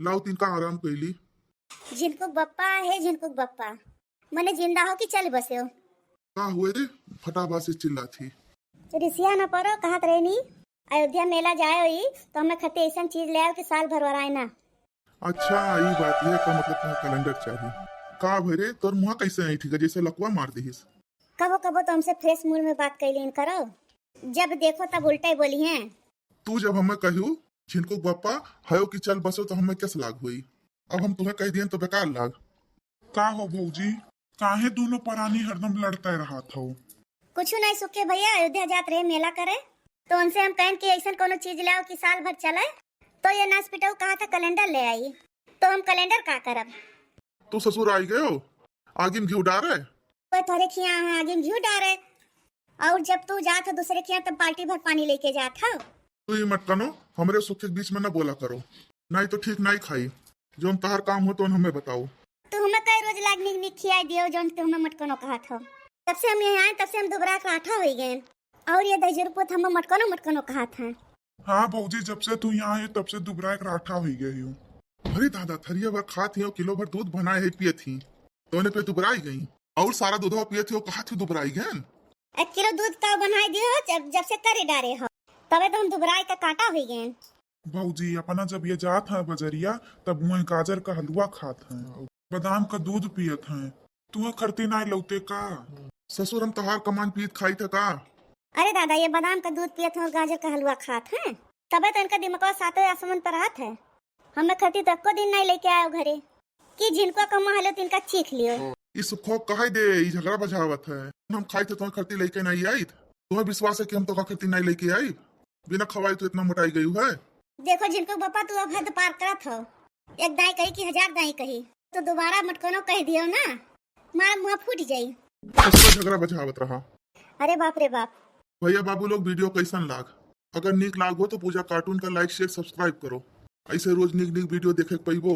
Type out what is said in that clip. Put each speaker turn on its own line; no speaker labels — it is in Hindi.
लाओ तीन का आराम कैली।
झिनकुक बप्पा है झिनकुक बप्पा। मने जिंदा हो कि चल बसे हो।
का हुए रे फटाफट से चिल्ला थी।
रिसिया न पड़ो कहत रहनी अयोध्या मेला जाए हुई तो हमें खते ऐसा चीज ले आओ कि साल भर वराए ना।
अच्छा ये बात है का मतलब तुम्हें कैलेंडर चाहिए। का भरे तोर मुँह कैसे आई ठीक है जैसे लकवा मार दीस।
कबो कबो तो हमसे फ्रेश मूड में बात कैलीन करो, जब देखो तब उल्टा ही बोली हैं।
तू जब हमें कहू झिनको बप्पा हयो कि चल बसो तो हमें कैसे लाग हुई। अब हम तुम्हें कह दिए तो बेकार लाग।
का हो भौजी, काहे दोनों परानी हरदम लड़ते रहा था।
कुछ नहीं सुखे भैया अयोध्या जात रहे मेला करे तो उनसे हम कहें कि ऐसा कोनो चीज ले आओ कि साल भर चले, तो ये नाच पिटाऊ कहा था कैलेंडर ले आई, तो हम कैलेंडर का करब।
तू ससुर आई गए हो आगे में घी डारे
कोई थोड़े खिया आगे घी डारे, और जब तू जात हो दूसरे खिया तब बाल्टी भर पानी लेके जात हो।
तू ये मत कनो हमारे सुख के बीच में न बोला करो, नहीं तो ठीक नहीं खाई। जो तहार काम हो तो हमें बताओ।
तू हमें कई रोज लागनी निक खियाई दियो जो तू हमें मटकनो कहा था। तब से हम यहाँ आए तब से हम दुबरा काठा हो गए, और ये दजरपुत हमें मटकनो कहा था।
हाँ भौजी, जब से तू यहाँ है तब से दुबरा एक राठा हो गई हूँ।
अरे दादा थरिया भर खाती हो किलो भर दूध बनाए है पिए थी तो उन्हें पे दुबराई गई, और सारा दूध पिए थे कहा थी दुबराई गए।
1 किलो दूध का बनाई दियो जब से करे डारे हो तबे तो हम दुबराई का काटा हो गए।
भौजी अपना जब ये जात है बजरिया तब वह गाजर का हलवा खात है, बादाम का दूध पियत है। तुम्हें खरती नहीं लौटे का।
ससुर हम तहार कमान पीत खाई था का।
अरे दादा ये बादाम का दूध पियत हो गाजर का हलवा खात है तबे तो इनका दिमाग सातों आसमान पर हाथ है। हमें खती तक को दिन नहीं लेके आयो घरे कि जिनको कम हलो तिनका चीख लियो।
इस खो कहे दे ये झगड़ा बजावत है। हम खाई थे तुम्हें खरती लेके नहीं आई, तुम्हें विश्वास है कि हम तो खरती नहीं लेके आई। बिना खवाई तो इतना मोटाई गई है।
देखो जिनको पापा तू अब हद पार करत हो, एक दाई कही कि 1000 दाई कही तो दोबारा मटकोनो कह दियो ना, मारा मुंह फूट जाई।
झगड़ा बजावत रहा।
अरे बाप रे बाप।
भैया बाबू लोग वीडियो कैसन लाग, अगर नीक लाग हो तो पूजा कार्टून का लाइक शेयर सब्सक्राइब करो। ऐसे रोज नीक वीडियो देखे पैबो।